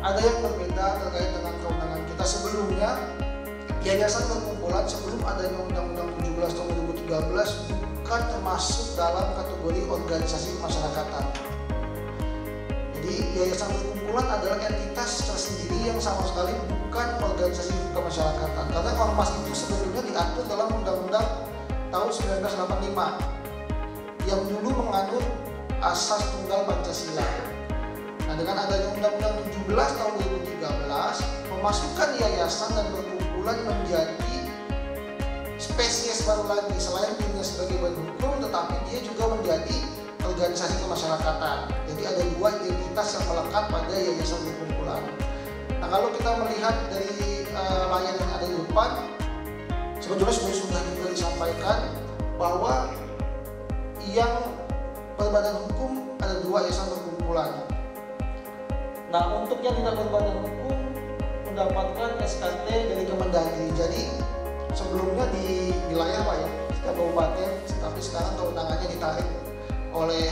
ada yang berbeda terkait dengan kewenangan kita. Sebelumnya, yayasan perkumpulan sebelum adanya Undang-Undang 17 tahun 2013 bukan termasuk dalam kategori organisasi kemasyarakatan. Jadi yayasan perkumpulan adalah entitas tersendiri yang sama sekali bukan organisasi kemasyarakatan. Karena ormas itu sebetulnya diatur dalam Undang-Undang tahun 1985 yang dulu menganut asas tunggal Pancasila. Nah, dengan adanya Undang-Undang 17 tahun 2013 memasukkan yayasan dan perkumpulan menjadi spesies baru lagi, selain dirinya sebagai badan hukum, tetapi dia juga menjadi organisasi kemasyarakatan. Jadi ada 2 identitas yang melekat pada yayasan perkumpulan. Nah, kalau kita melihat dari layar yang ada di depan, sebetulnya sudah juga disampaikan bahwa yang berbadan hukum ada 2 yayasan perkumpulan. Nah, untuk yang tidak berbadan hukum mendapatkan SKT dari Kemendagri. Jadi sebelumnya di wilayah Pak ya, setiap kabupaten, tapi sekarang kewenangannya ditarik oleh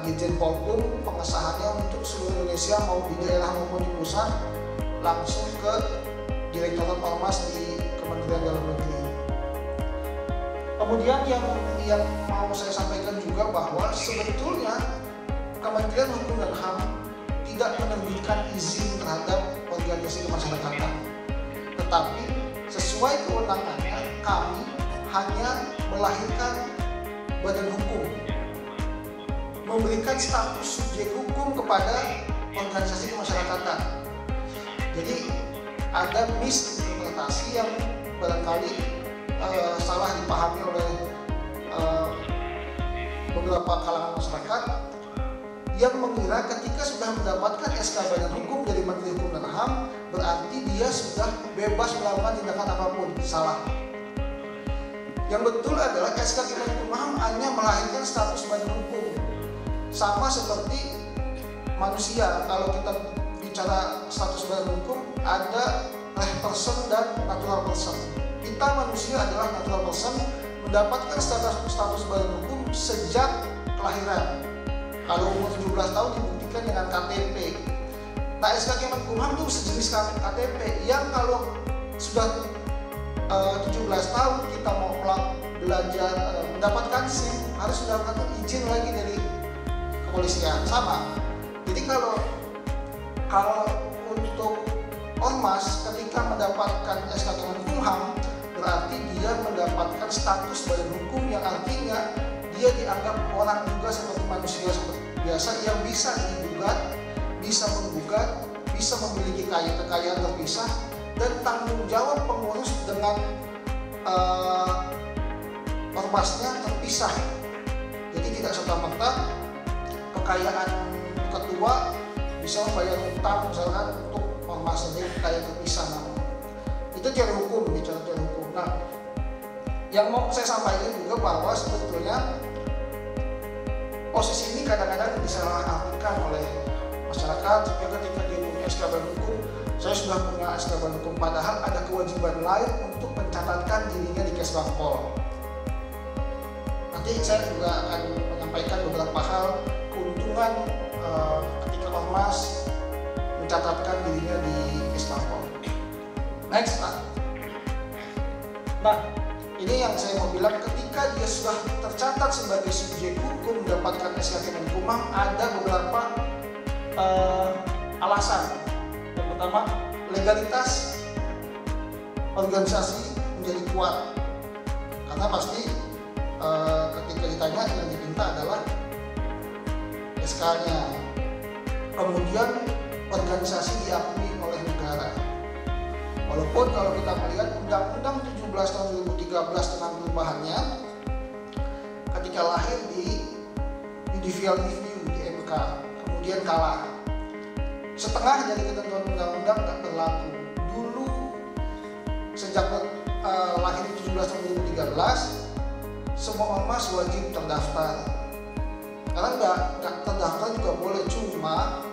Dirjen Polkum, pengesahannya untuk seluruh Indonesia mau di daerah maupun di pusat langsung ke Direktorat Ormas di Kementerian Dalam Negeri. Kemudian yang mau saya sampaikan juga bahwa sebetulnya Kementerian Hukum dan HAM tidak menerbitkan izin terhadap organisasi kemasyarakatan, tetapi sesuai kewenangannya kami hanya melahirkan badan hukum memberikan status subjek hukum kepada organisasi kemasyarakatan. Jadi ada misinterpretasi yang barangkali salah dipahami oleh beberapa kalangan masyarakat yang mengira ketika sudah mendapatkan SK Badan Hukum dari Menteri Hukum dan HAM berarti dia sudah bebas melakukan tindakan apapun. Salah. Yang betul adalah SK Kemenkumham hanya melahirkan status badan hukum, sama seperti manusia. Kalau kita bicara status badan hukum, ada person dan natural person. Kita manusia adalah natural person, mendapatkan status badan hukum sejak kelahiran. Kalau umur 17 tahun dibuktikan dengan KTP. Nah, SK Kemenkumham itu sejenis KTP yang kalau sudah 17 tahun kita mau belajar mendapatkan SIM harus mendapatkan izin lagi dari kepolisian. Sama. Jadi kalau untuk ormas ketika mendapatkan SK Kemenkumham berarti dia mendapatkan status badan hukum yang artinya dia dianggap orang juga seperti manusia seperti biasa yang bisa digugat, bisa menggugat, bisa memiliki kekayaan terpisah dan tanggung jawab pengurus dengan ormasnya terpisah. Jadi tidak serta-merta kekayaan ketua bisa membayar utang misalkan untuk ormasnya kekayaan terpisah namanya. Itu teori hukum, bicara teori hukum. Nah, yang mau saya sampaikan juga bahwa sebetulnya posisi ini kadang-kadang disalahartikan oleh masyarakat sehingga ketika dia punya SK Badan Hukum, saya sudah punya SK Badan Hukum, padahal ada kewajiban lain untuk mencatatkan dirinya di Kesbangpol. Nanti saya juga akan menyampaikan beberapa hal keuntungan ketika ormas mencatatkan dirinya di Kesbangpol. Next, Pak. Nah, ini yang saya mau bilang, ketika dia sudah tercatat sebagai subjek hukum mendapatkan SK Kemenkumham, ada beberapa alasan. Yang pertama, legalitas organisasi menjadi kuat, karena pasti ketika ditanya yang diminta adalah SK-nya. Kemudian organisasi diakui oleh negara. Walaupun kalau kita melihat Undang-Undang 17 tahun 2013 dengan perubahannya ketika lahir di judicial review di MK, kemudian kalah. Setengah dari ketentuan undang-undang tak berlaku. Dulu sejak lahir di 17 tahun 2013 semua ormas wajib terdaftar. Karena nggak terdaftar juga boleh, cuma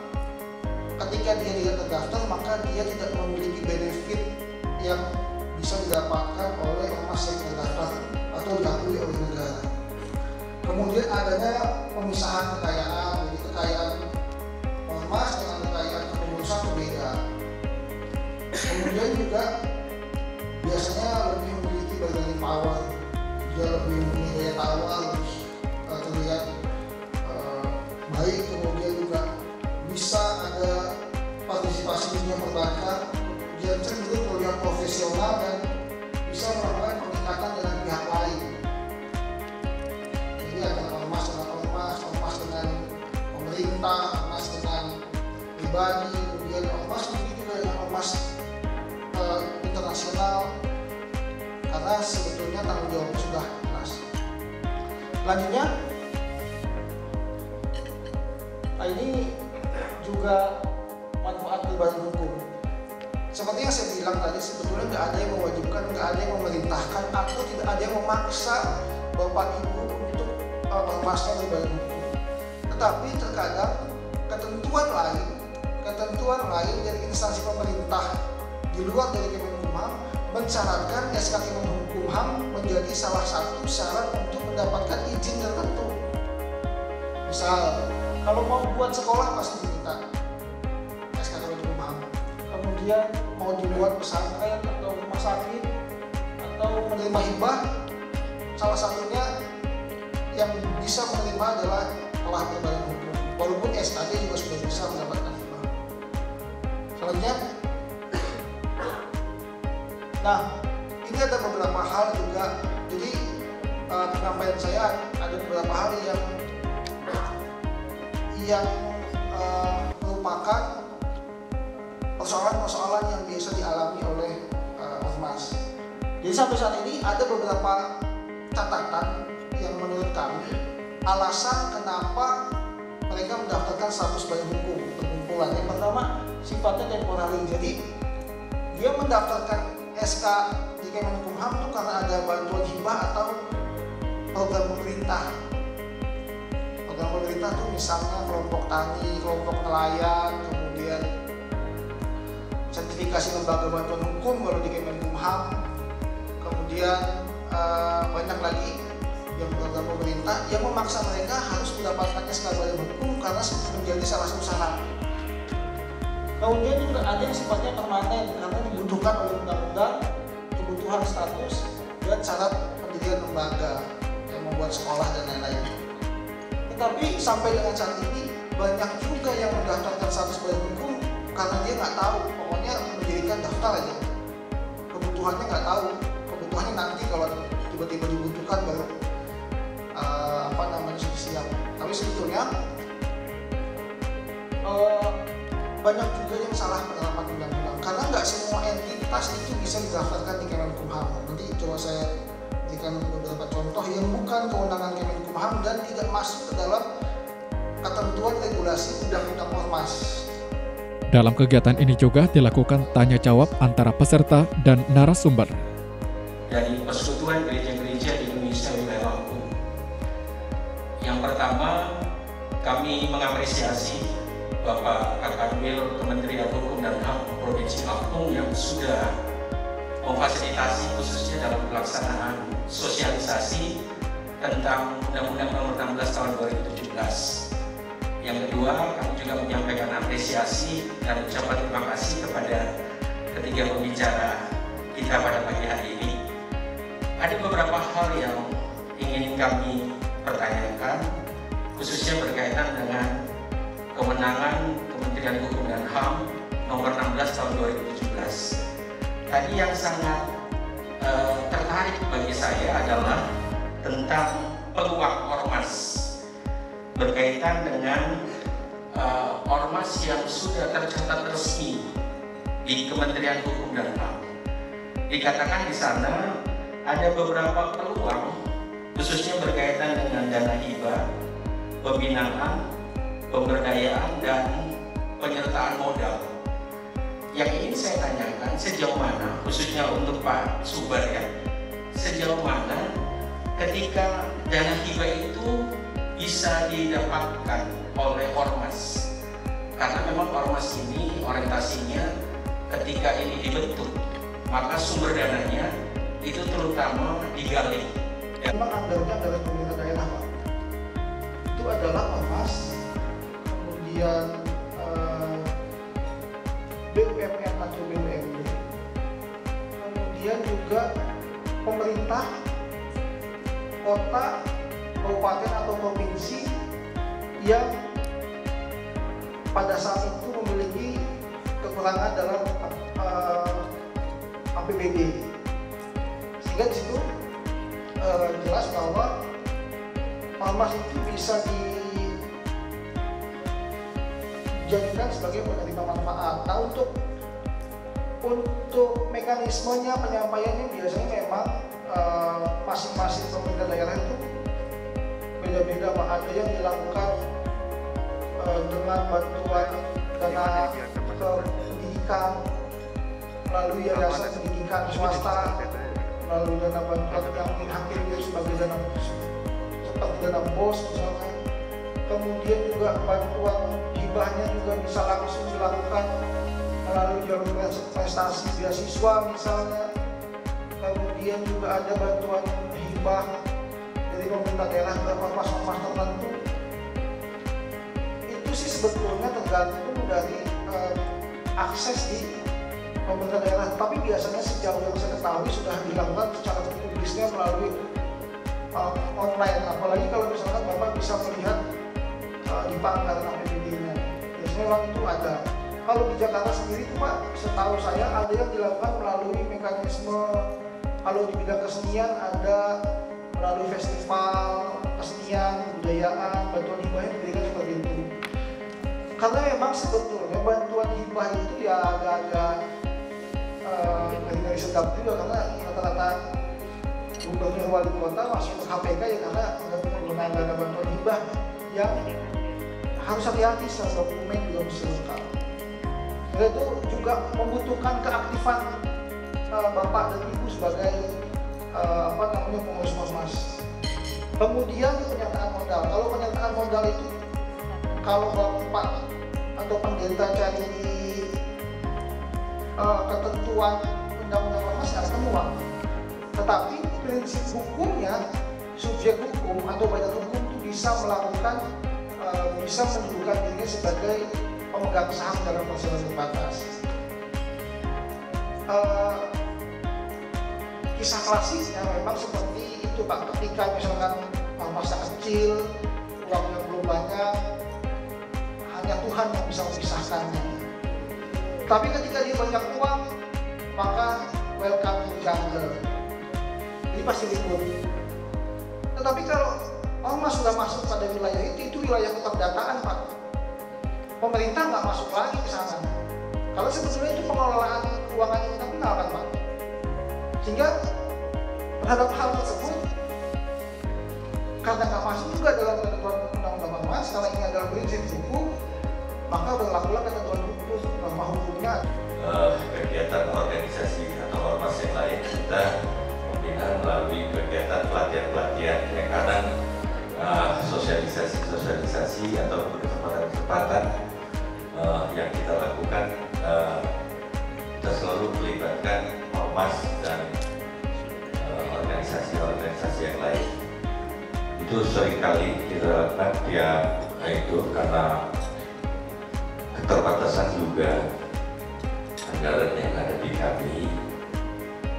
ketika dia tidak terdaftar maka dia tidak memiliki benefit yang bisa didapatkan oleh ormas yang terdaftar atau diakui oleh negara. Kemudian adanya pemisahan kekayaan, jadi kekayaan ormas dengan kekayaan kepengurusan berbeda. Kemudian juga biasanya lebih memiliki bargaining power, dia lebih memiliki daya tawar, terlihat baik, kemudian juga bisa ada partisipasi dunia perbankan, dia cenderung terlihat profesional dan bisa melakukan peningkatan dengan pihak lain. Jadi ada ormas dengan ormas, ormas dengan pemerintah, ormas dengan pribadi, kemudian ormas mungkin juga dengan ormas internasional, karena sebetulnya tanggung jawabnya sudah jelas. Selanjutnya, ini juga manfaat dari badan hukum. Seperti yang saya bilang tadi, sebetulnya nggak ada yang mewajibkan, nggak ada yang memerintahkan, atau tidak ada yang memaksa Bapak Ibu untuk ormasnya dari badan hukum. Tetapi terkadang ketentuan lain dari instansi pemerintah di luar dari Kemenkumham mensyaratkan SK Kemenkumham menjadi salah satu syarat untuk mendapatkan izin tertentu. Misal, kalau mau buat sekolah pasti diminta SK Kemenkumham. Kemudian mau dibuat pesantren atau rumah sakit atau menerima hibah, salah satunya yang bisa menerima adalah telah berbadan hukum. Walaupun SKD juga sudah bisa mendapatkan hibah. Selanjutnya, nah ini ada beberapa hal juga. Jadi penyampaian saya ada beberapa hal yang yang merupakan persoalan-persoalan yang biasa dialami oleh ormas. Jadi sampai saat ini ada beberapa catatan yang menurut kami alasan kenapa mereka mendaftarkan status badan hukum perkumpulan. Yang pertama, sifatnya temporary. Jadi dia mendaftarkan SK di Kemenkumham itu karena ada bantuan hibah atau program pemerintah. Program pemerintah itu misalnya kelompok tani, kelompok nelayan, kemudian sertifikasi lembaga bantuan hukum kalau di Kemenkumham, kemudian banyak lagi yang program pemerintah yang memaksa mereka harus mendapatkan SK badan hukum karena menjadi salah satu syarat. Kemudian juga ada yang sifatnya permanen karena dibutuhkan oleh undang-undang, kebutuhan status dan syarat pendirian lembaga yang membuat sekolah dan lain-lain. Tetapi sampai dengan saat ini banyak juga yang mendaftarkan status badan hukum karena dia nggak tahu, pokoknya mendirikan daftar aja. Kebutuhannya nggak tahu, kebutuhannya nanti kalau tiba-tiba dibutuhkan baru sudah siap. Tapi sebetulnya banyak juga yang salah penerapan undang-undang karena nggak semua entitas itu bisa didaftarkan di Kemenkumham. Nanti coba saya berikan beberapa contoh yang bukan kewenangan Kemenkumham dan tidak masuk ke dalam ketentuan regulasi undang-undang ormas. Dalam kegiatan ini juga dilakukan tanya jawab antara peserta dan narasumber. Dari Persekutuan Gereja-Gereja di Indonesia Wilayah Lampung. Yang pertama, kami mengapresiasi Bapak Akadwil Kementerian Hukum dan HAM Provinsi Lampung yang sudah memfasilitasi khususnya dalam pelaksanaan sosialisasi tentang Undang-Undang Nomor 16 Tahun 2017. Yang kedua, kami juga menyampaikan apresiasi dan ucapan terima kasih kepada ketiga pembicara kita pada pagi hari ini. Ada beberapa hal yang ingin kami pertanyakan, khususnya berkaitan dengan kewenangan Kementerian Hukum dan HAM Nomor 16 Tahun 2017. Tadi yang sangat tertarik bagi saya adalah tentang peluang ormas berkaitan dengan ormas yang sudah tercatat resmi di Kementerian Hukum dan HAM. Dikatakan di sana ada beberapa peluang khususnya berkaitan dengan dana hibah, pembinaan, pemberdayaan, dan penyertaan modal. Yang ingin saya tanyakan sejauh mana, khususnya untuk Pak Subar ya, sejauh mana ketika dana hibah itu bisa didapatkan oleh ormas, karena memang ormas ini orientasinya ketika ini dibentuk maka sumber dananya itu terutama digali. Memang anggarannya dari pemerintah daerah Pak, itu adalah ormas, kemudian BUMN atau BUMD, kemudian juga pemerintah kota, kabupaten atau provinsi yang pada saat itu memiliki kekurangan dalam APBD, sehingga di situ jelas bahwa ormas itu bisa dijadikan sebagai penerima manfaat. Nah, untuk mekanismenya penyampaiannya biasanya memang masing-masing pemerintah daerah itu beda-beda Pak. Ada yang dilakukan dengan bantuan dana pendidikan melalui yayasan pendidikan swasta, melalui dana bantuan yang hampir sebagai dana seperti dana BOS misalnya. Kemudian juga bantuan hibahnya juga bisa langsung dilakukan melalui jalur prestasi beasiswa misalnya. Kemudian juga ada bantuan hibah dari pemerintah daerah ke ormas-ormas tertentu. Itu sih sebetulnya tergantung dari akses di pemerintah daerah. Tapi biasanya sejauh yang saya ketahui sudah dilakukan secara publisnya melalui online. Apalagi kalau misalkan Bapak bisa melihat di anggaran APBD-nya, biasanya memang itu ada. Kalau di Jakarta sendiri itu Pak, setahu saya ada yang dilakukan melalui mekanisme, kalau di bidang kesenian ada melalui festival kesenian, kebudayaan, bantuan hibahnya diberikan seperti itu. Karena memang sebetulnya bantuan hibah itu ya agak-agak dari sedap juga, karena rata-rata gubernur wali kota masuk ke KPK ya karena menggunakan dana bantuan hibah yang harus hati-hati secara dokumen belum lengkap. Dan itu juga membutuhkan keaktifan bapak dan ibu sebagai pengurus ormas. Kemudian penyertaan modal. Kalau penyertaan modal itu kalau bapak atau pendeta cari ketentuan undang-undang ormas nggak semua. Tetapi prinsip hukumnya, subjek hukum atau badan hukum itu bisa melakukan, bisa menunjukkan dirinya sebagai pemegang saham dalam perselisihan terbatas. Kisah klasiknya memang seperti itu Pak, ketika misalkan masa kecil, uang yang belum banyak, hanya Tuhan yang bisa memisahkannya. Tapi ketika dia banyak uang, maka welcome to jungle. Jadi pasti ribut. Tetapi kalau ormas sudah masuk pada wilayah itu wilayah keperdataan Pak. Pemerintah nggak masuk lagi ke sana. Kalau sebetulnya itu pengelolaan keuangan internal kan Pak. Sehingga terhadap hal tersebut, karena nggak masuk juga dalam ketentuan undang-undang ormas, karena ini adalah prinsip hukum, maka berlakulah ketentuan hukum, norma hukumnya. Kegiatan organisasi atau ormas yang lain kita membina melalui kegiatan pelatihan-pelatihan yang kadang sosialisasi atau kesempatan yang kita lakukan, kita selalu melibatkan ormas dan organisasi-organisasi yang lain. Itu seringkali kita lakukan itu karena keterbatasan juga anggaran yang ada di kami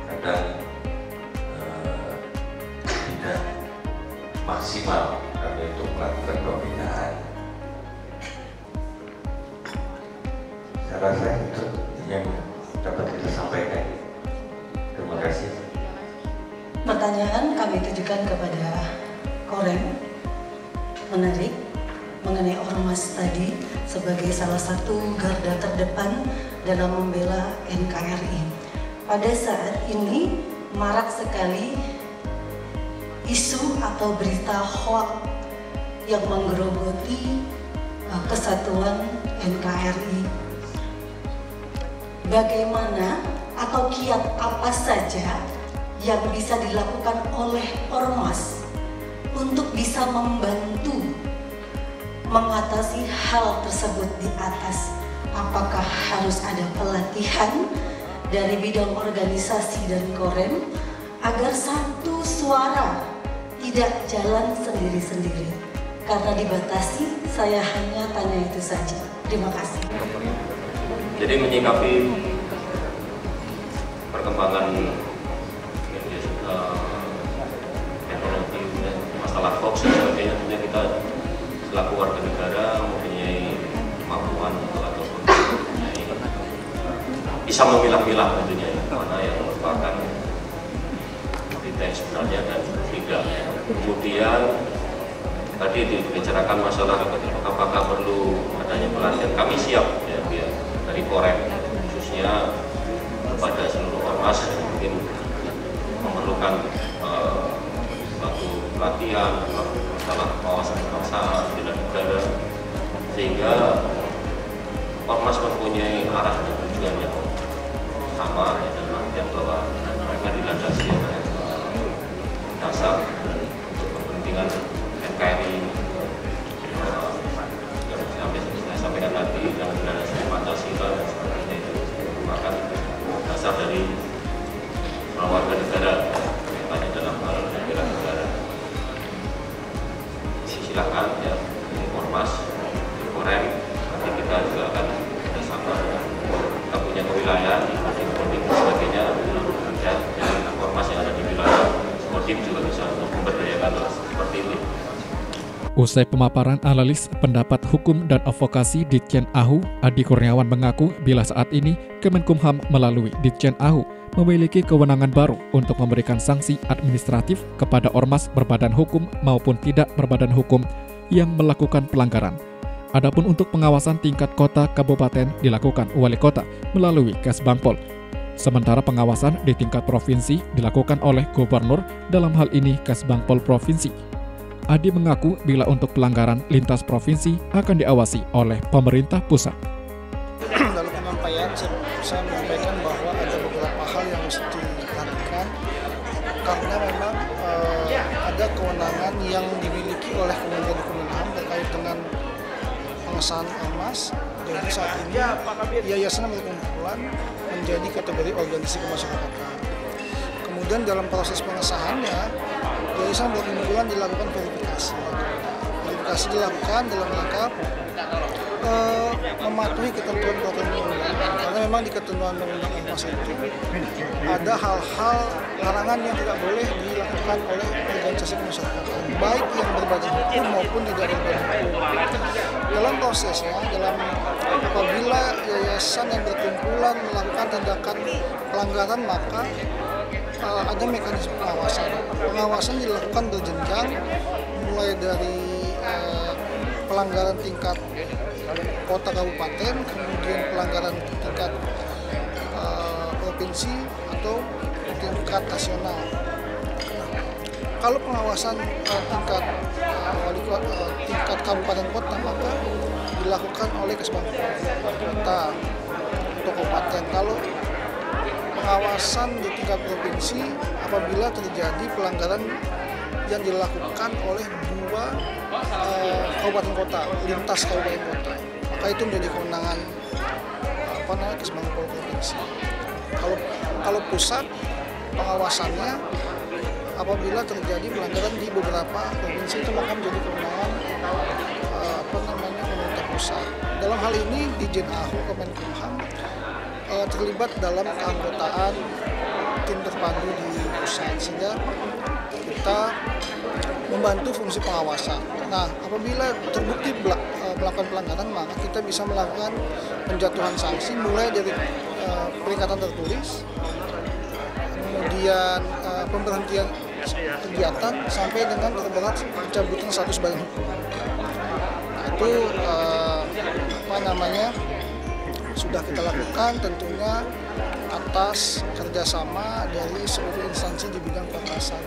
kadang tidak maksimal kami untuk melakukan pembinaan. Saya rasa itu yang dapat kita sampaikan. Terima kasih. Pertanyaan kami tujukan kepada Korem, menarik mengenai ormas tadi sebagai salah satu garda terdepan dalam membela NKRI. Pada saat ini marak sekali isu atau berita hoax yang menggerogoti kesatuan NKRI. Bagaimana atau kiat apa saja yang bisa dilakukan oleh ormas untuk bisa membantu mengatasi hal tersebut di atas? Apakah harus ada pelatihan dari bidang organisasi dan Korem agar satu suara tidak jalan sendiri-sendiri? Karena dibatasi, saya hanya tanya itu saja. Terima kasih. Jadi menyikapi perkembangan teknologi, masalah hoax dan sebagainya, tentunya kita selaku warga negara mempunyai kemampuan ataupun bisa memilah-milah tentunya mana yang merupakan berita yang sebenarnya dan tidak. Kemudian tadi dibicarakan masalah apakah perlu adanya pelatihan. Kami siap ya dari Korem khususnya kepada seluruh ormas yang mungkin memerlukan suatu pelatihan masalah wawasan kebangsaan bela negara, sehingga ormas mempunyai arah dan tujuan yang sama ya, dan artian bahwa mereka dilandasi oleh dasar dan untuk kepentingan NKRI yang saya sampaikan tadi yang dilandasi Pancasila dan sebagainya, itu merupakan dasar dari warga negara hanya dalam hal bela negara. Silakan ya, ormas, Korem, nanti kita juga akan bersama kita punya kewilayahan di Kodim dan sebagainya ya, jadi ormas yang ada di wilayah Kodim juga bisa untuk memberdayakan seperti ini. Usai pemaparan analis pendapat hukum dan advokasi Ditjen AHU, Adi Kurniawan mengaku bila saat ini Kemenkumham melalui Ditjen AHU memiliki kewenangan baru untuk memberikan sanksi administratif kepada ormas berbadan hukum maupun tidak berbadan hukum yang melakukan pelanggaran. Adapun untuk pengawasan tingkat kota kabupaten dilakukan wali kota melalui Kesbangpol. Sementara pengawasan di tingkat provinsi dilakukan oleh gubernur, dalam hal ini Kesbangpol provinsi. Adi mengaku bila untuk pelanggaran lintas provinsi akan diawasi oleh pemerintah pusat. Dalam penyampaian saya menyampaikan bahwa ada beberapa hal yang mesti dilakukan karena memang ada kewenangan yang dimiliki oleh Kementerian Hukum dan HAM terkait dengan pengesahan ormas. Jadi saat ini yayasan berkumpulan menjadi kategori organisasi kemasyarakatan. Kemudian dalam proses pengesahannya, yayasan berkumpulan dilakukan verifikasi. Verifikasi dilakukan dalam rangka mematuhi ketentuan peraturan undang-undang, karena memang di ketentuan undang-undang ormas itu ada hal-hal larangan yang tidak boleh dilakukan oleh organisasi kemasyarakatan, baik yang berbadan hukum maupun tidak berbadan hukum. Dalam prosesnya, apabila yayasan yang berkumpulan melakukan tindakan pelanggaran, maka ada mekanisme pengawasan. Pengawasan dilakukan berjenjang, mulai dari pelanggaran tingkat kota kabupaten, kemudian pelanggaran tingkat provinsi atau tingkat nasional. Kalau pengawasan tingkat kabupaten kota, maka dilakukan oleh Kesbangpol kota atau kabupaten. Kalau pengawasan di tingkat provinsi, apabila terjadi pelanggaran yang dilakukan oleh dua kabupaten kota, lintas kabupaten kota, maka itu menjadi kewenangan Kesbangpol provinsi. Kalau pusat, pengawasannya apabila terjadi pelanggaran di beberapa provinsi itu maka menjadi kewenangan pemerintah pusat. Dalam hal ini Dirjen AHU Kemenkumham terlibat dalam keanggotaan tim terpadu di pusat, sehingga kita membantu fungsi pengawasan. Nah, apabila terbukti melakukan pelanggaran, maka kita bisa melakukan penjatuhan sanksi mulai dari peringatan tertulis, kemudian pemberhentian kegiatan sampai dengan terberat pencabutan status badan hukum. Nah, itu sudah kita lakukan tentunya atas kerjasama dari seluruh instansi di bidang pengawasan.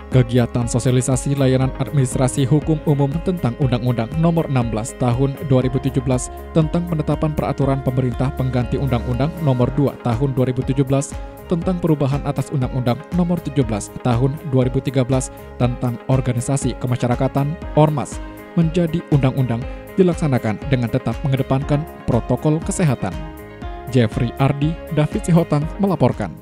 Kegiatan sosialisasi layanan administrasi hukum umum tentang Undang-Undang Nomor 16 Tahun 2017 tentang penetapan peraturan pemerintah pengganti Undang-Undang Nomor 2 Tahun 2017 tentang perubahan atas Undang-Undang Nomor 17 Tahun 2013 tentang organisasi kemasyarakatan (Ormas) menjadi undang-undang dilaksanakan dengan tetap mengedepankan protokol kesehatan. Jeffrey Ardi, David Sihotang melaporkan.